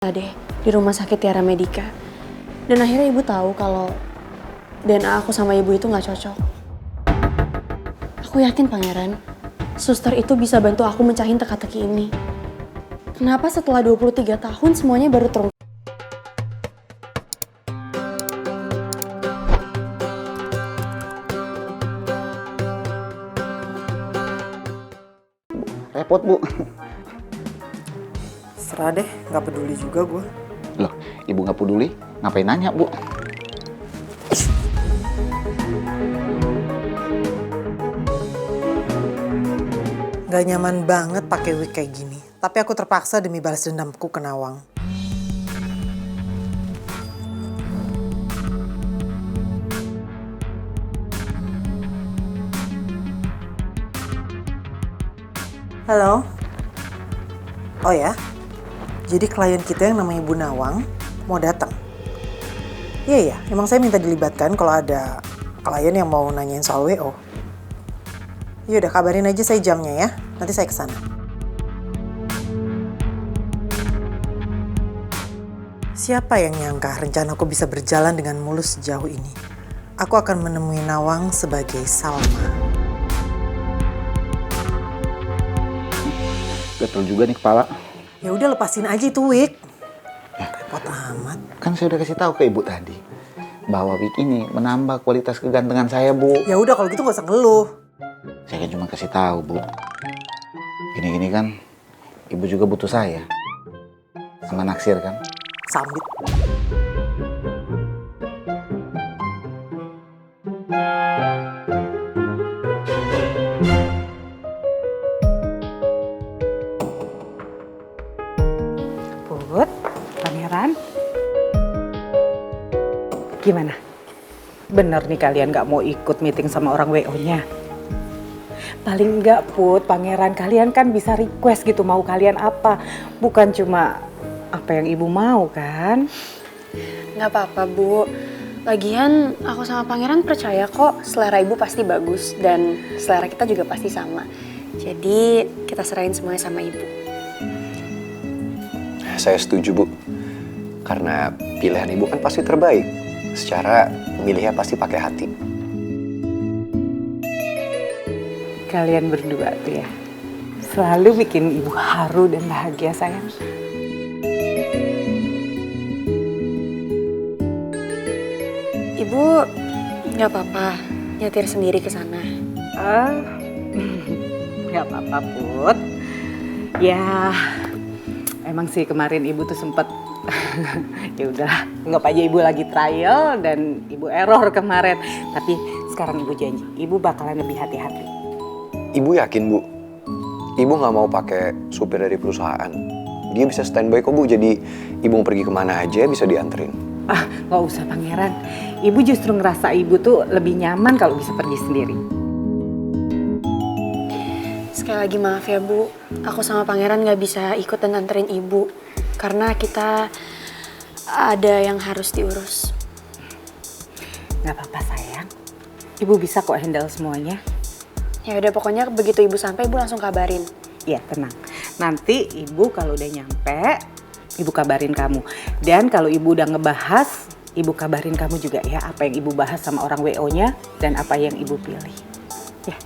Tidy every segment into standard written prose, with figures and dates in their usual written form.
deh di rumah sakit Tiara Medica. Dan akhirnya ibu tahu kalau DNA aku sama ibu itu nggak cocok. Aku yakin pangeran, suster itu bisa bantu aku mencahin teka-teki ini. Kenapa setelah 23 tahun semuanya baru terungkap? Repot, Bu. Serah deh, gak peduli juga gue. Loh, Ibu nggak peduli? Ngapain nanya, Bu? Gak nyaman banget pakai wig kayak gini. Tapi aku terpaksa demi balas dendamku ke Nawang. Halo? Oh ya? Jadi klien kita yang namanya Bu Nawang mau datang. Iya ya, emang saya minta dilibatkan kalau ada klien yang mau nanyain soal WO. Yaudah kabarin aja saya jamnya ya, nanti saya kesana. Siapa yang nyangka rencanaku bisa berjalan dengan mulus sejauh ini? Aku akan menemui Nawang sebagai Salma. Betul juga nih kepala. Ya udah lepasin aja itu wig. Repot amat. Kan saya udah kasih tahu ke Ibu tadi bahwa wig ini menambah kualitas kegantengan saya, Bu. Ya udah kalau gitu gak usah ngeluh. Saya kan cuma kasih tahu, Bu. Gini-gini kan Ibu juga butuh saya. Sama naksir kan? Sambit. Put, Pangeran. Gimana? Bener nih kalian gak mau ikut meeting sama orang WO-nya? Paling enggak, Put, Pangeran, kalian kan bisa request gitu mau kalian apa. Bukan cuma apa yang ibu mau kan? Nggak apa-apa, Bu. Lagian aku sama pangeran percaya kok selera ibu pasti bagus dan selera kita juga pasti sama. Jadi kita serahin semuanya sama ibu. Saya setuju, Bu. Karena pilihan Ibu kan pasti terbaik. Secara milihnya pasti pakai hati. Kalian berdua tuh ya, selalu bikin ibu haru dan bahagia, sayang. Ibu nggak apa-apa nyetir sendiri ke sana. Nggak apa-apa, Put. Ya, emang sih kemarin ibu tuh sempet ya udah, nggak aja ibu lagi trial dan ibu error kemarin. Tapi sekarang ibu janji, ibu bakalan lebih hati-hati. Ibu yakin, Bu? Ibu nggak mau pakai supir dari perusahaan. Dia bisa standby kok, Bu. Jadi Ibu mau pergi kemana aja bisa dianterin. Ah, nggak usah, Pangeran. Ibu justru ngerasa ibu tuh lebih nyaman kalau bisa pergi sendiri. Sekali lagi maaf ya, Bu. Aku sama pangeran nggak bisa ikut dan anterin ibu. Karena kita ada yang harus diurus. Nggak apa-apa, sayang. Ibu bisa kok handle semuanya. Ya udah, pokoknya begitu ibu sampai, ibu langsung kabarin. Iya, tenang. Nanti ibu kalau udah nyampe, ibu kabarin kamu. Dan kalau ibu udah ngebahas, ibu kabarin kamu juga ya apa yang ibu bahas sama orang WO-nya dan apa yang ibu pilih. Ya.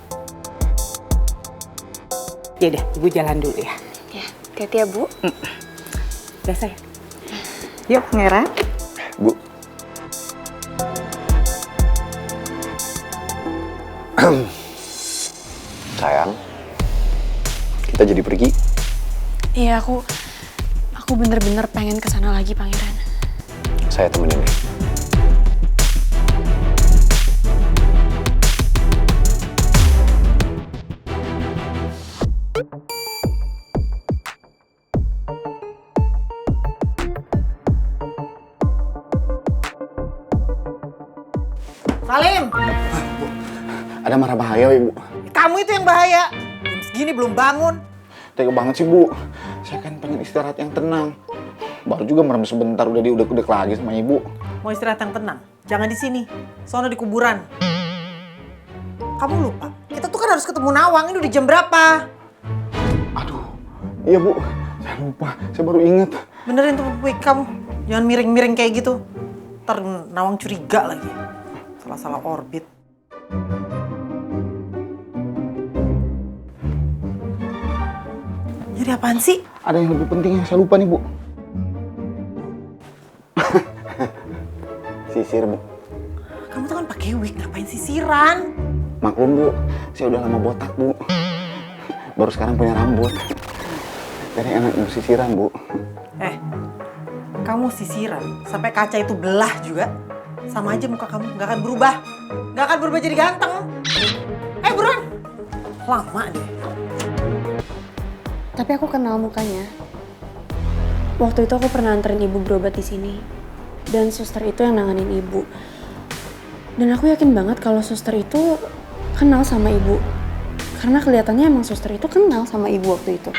Ya deh, ibu jalan dulu ya. Ya, hati-hati ya, Bu. Udah, sayang. Yuk, Pangeran. Bu. Sayang, kita jadi pergi. Iya, aku bener-bener pengen kesana lagi, pangeran. Saya temenin deh. Salim, Ada marah bahaya, Ibu. kamu itu yang bahaya. Jam segini belum bangun. Tega banget sih, Bu. Saya kan pengen istirahat yang tenang. Baru juga merem sebentar udah diudek-udek lagi sama Ibu. Mau istirahat yang tenang, jangan di sini. Soalnya di kuburan. Kamu lupa, kita tuh kan harus ketemu Nawang. Ini udah jam berapa? Aduh, iya, Bu. Saya lupa. Saya baru inget. Benerin tuh wig kamu. Jangan miring-miring kayak gitu. Ntar Nawang curiga lagi. Salah-salah orbit. Jadi apaan sih? Ada yang lebih penting yang saya lupa nih, Bu. Sisir, Bu. Kamu tuh kan pakai wig, ngapain sisiran? Maklum, Bu. Saya udah lama botak, Bu. Baru sekarang punya rambut. Jadi enak mau sisiran, Bu. Kamu sisiran sampai kaca itu belah juga, sama aja muka kamu nggak akan berubah. Nggak akan berubah jadi ganteng. Buruan. Lama deh. Tapi aku kenal mukanya. Waktu itu aku pernah anterin ibu berobat di sini. Dan suster itu yang nanganin ibu. Dan aku yakin banget kalau suster itu kenal sama ibu. Karena kelihatannya emang suster itu kenal sama ibu waktu itu.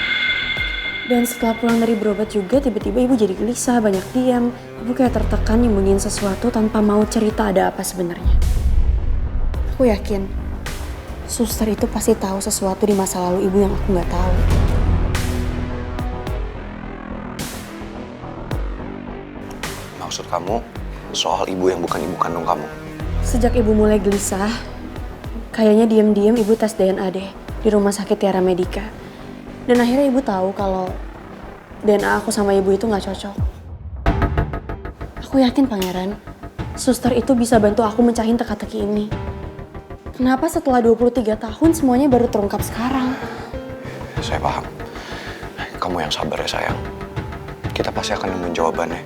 Dan setelah pulang dari berobat juga tiba-tiba ibu jadi gelisah, banyak diam. Ibu kayak tertekan nyembunyiin sesuatu tanpa mau cerita ada apa sebenarnya. Aku yakin suster itu pasti tahu sesuatu di masa lalu ibu yang aku nggak tahu. Maksud kamu soal ibu yang bukan ibu kandung kamu? Sejak ibu mulai gelisah, kayaknya diam-diam ibu tes DNA deh di rumah sakit Tiara Medica. Dan akhirnya ibu tahu kalau DNA aku sama ibu itu nggak cocok. Aku yakin Pangeran, suster itu bisa bantu aku mencahin teka-teki ini. Kenapa setelah 23 tahun semuanya baru terungkap sekarang? Saya paham. Kamu yang sabar ya sayang. Kita pasti akan nemuin jawabannya.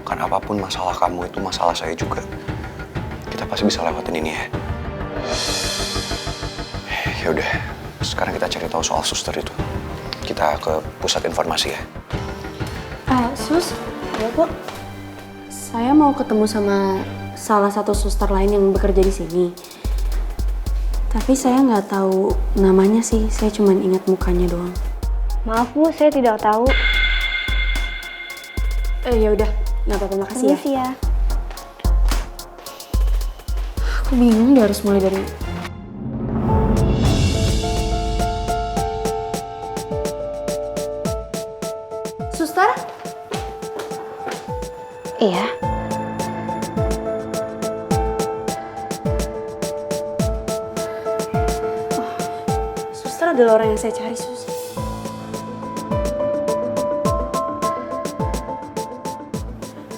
Karena apapun masalah kamu itu masalah saya juga. Kita pasti bisa lewatin ini ya. Ya udah, sekarang kita cari tahu soal suster itu. Kita ke pusat informasi ya. Sus, ya Bu. Saya mau ketemu sama salah satu suster lain yang bekerja di sini. Tapi saya nggak tahu namanya sih, saya cuma ingat mukanya doang. Maaf Bu, saya tidak tahu. Ya udah, nggak apa-apa, makasih ya. Permisi ya. Aku bingung dia harus mulai dari. Suster? Iya. Suster adalah orang yang saya cari, Sus.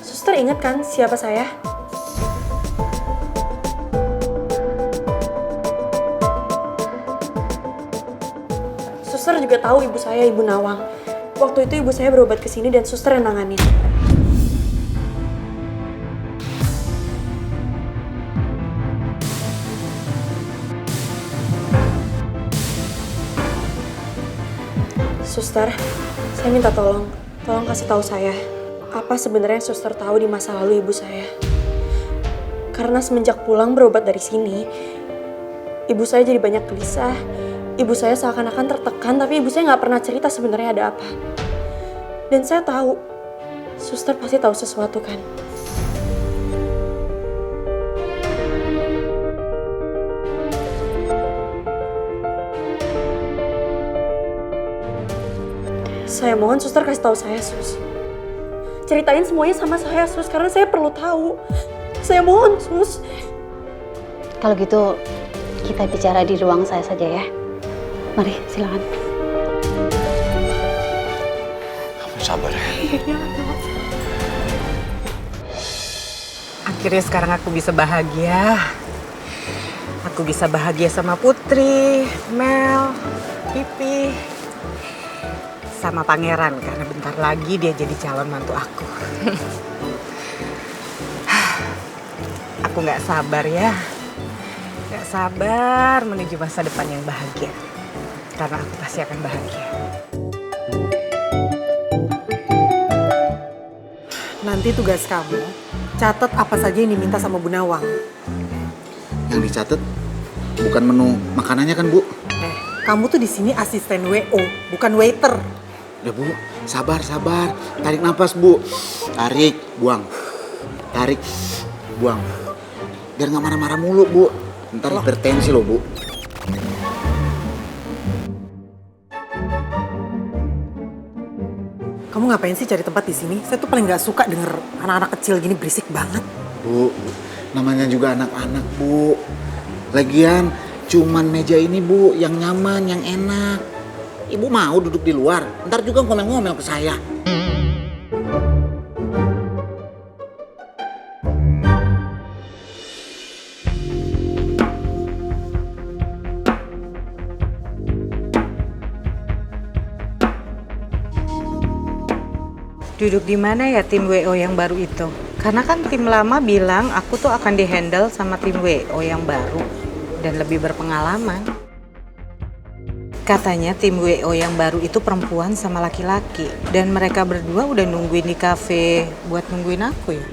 Suster ingat kan siapa saya? Suster juga tahu ibu saya, Ibu Nawang. Waktu itu ibu saya berobat ke sini dan suster yang nanganin. Suster, saya minta tolong kasih tahu saya apa sebenarnya suster tahu di masa lalu ibu saya. Karena semenjak pulang berobat dari sini, ibu saya jadi banyak gelisah. Ibu saya seakan-akan tertekan, tapi ibu saya nggak pernah cerita sebenarnya ada apa. Dan saya tahu, suster pasti tahu sesuatu kan. Saya mohon suster kasih tahu saya, Sus. Ceritain semuanya sama saya, Sus, karena saya perlu tahu. Saya mohon, Sus. Kalau gitu kita bicara di ruang saya saja ya. Mari, silakan. Kamu sabar ya. Akhirnya sekarang aku bisa bahagia. Aku bisa bahagia sama Putri, Mel, Pipi, sama Pangeran karena bentar lagi dia jadi calon mantu aku. Aku nggak sabar ya. Nggak sabar menuju masa depan yang bahagia. Karena aku pasti akan bahagia. Nanti tugas kamu, catat apa saja yang diminta sama Bu Nawang. Yang dicatat bukan menu makanannya kan, Bu? Kamu tuh di sini asisten WO, bukan waiter. Udah, Bu, sabar. Tarik nafas, Bu. Tarik, buang. Tarik, buang. Biar nggak marah-marah mulu, Bu. Ntar hipertensi loh, Bu. Kamu ngapain sih cari tempat di sini? Saya tuh paling nggak suka denger anak-anak kecil gini berisik banget. Bu, namanya juga anak-anak, Bu. Lagian cuman meja ini, Bu, yang nyaman, yang enak. Ibu mau duduk di luar, ntar juga ngomel-ngomel ke saya. Duduk di mana ya tim WO yang baru itu? Karena kan tim lama bilang aku tuh akan dihandle sama tim WO yang baru dan lebih berpengalaman. Katanya tim WO yang baru itu perempuan sama laki-laki dan mereka berdua udah nungguin di kafe buat nungguin aku ya.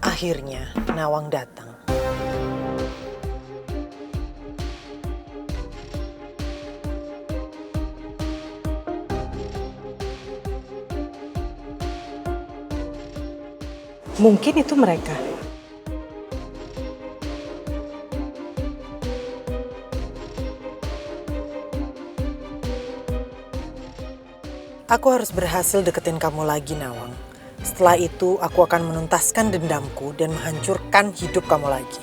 Akhirnya Nawang datang. Mungkin itu mereka. Aku harus berhasil deketin kamu lagi, Nawang. Setelah itu, aku akan menuntaskan dendamku dan menghancurkan hidup kamu lagi.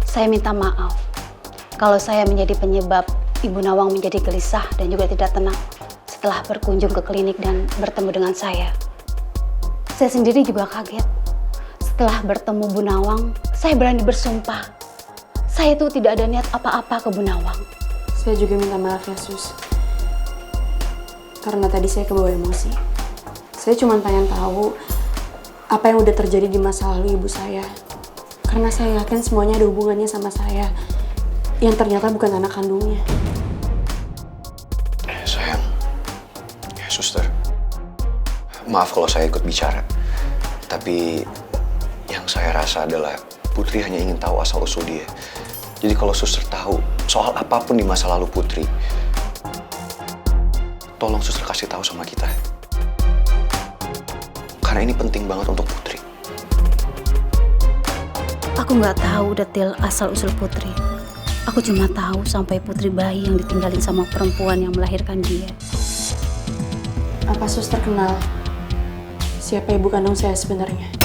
Saya minta maaf kalau saya menjadi penyebab Ibu Nawang menjadi gelisah dan juga tidak tenang setelah berkunjung ke klinik dan bertemu dengan saya. Saya sendiri juga kaget. Setelah bertemu Bu Nawang, saya berani bersumpah saya itu tidak ada niat apa-apa ke Bu Nawang. Saya juga minta maaf ya, Sus. Karena tadi saya kebawa emosi. Saya cuma pengen tahu apa yang udah terjadi di masa lalu ibu saya. Karena saya yakin semuanya ada hubungannya sama saya. Yang ternyata bukan anak kandungnya. Sayang, ya suster. Maaf kalau saya ikut bicara. Tapi yang saya rasa adalah Putri hanya ingin tahu asal-usul dia. Jadi kalau suster tahu soal apapun di masa lalu Putri, tolong suster kasih tahu sama kita. Karena ini penting banget untuk Putri. Aku nggak tahu detail asal-usul Putri. Aku cuma tahu sampai Putri bayi yang ditinggalin sama perempuan yang melahirkan dia. Apa suster kenal siapa ibu kandung saya sebenarnya?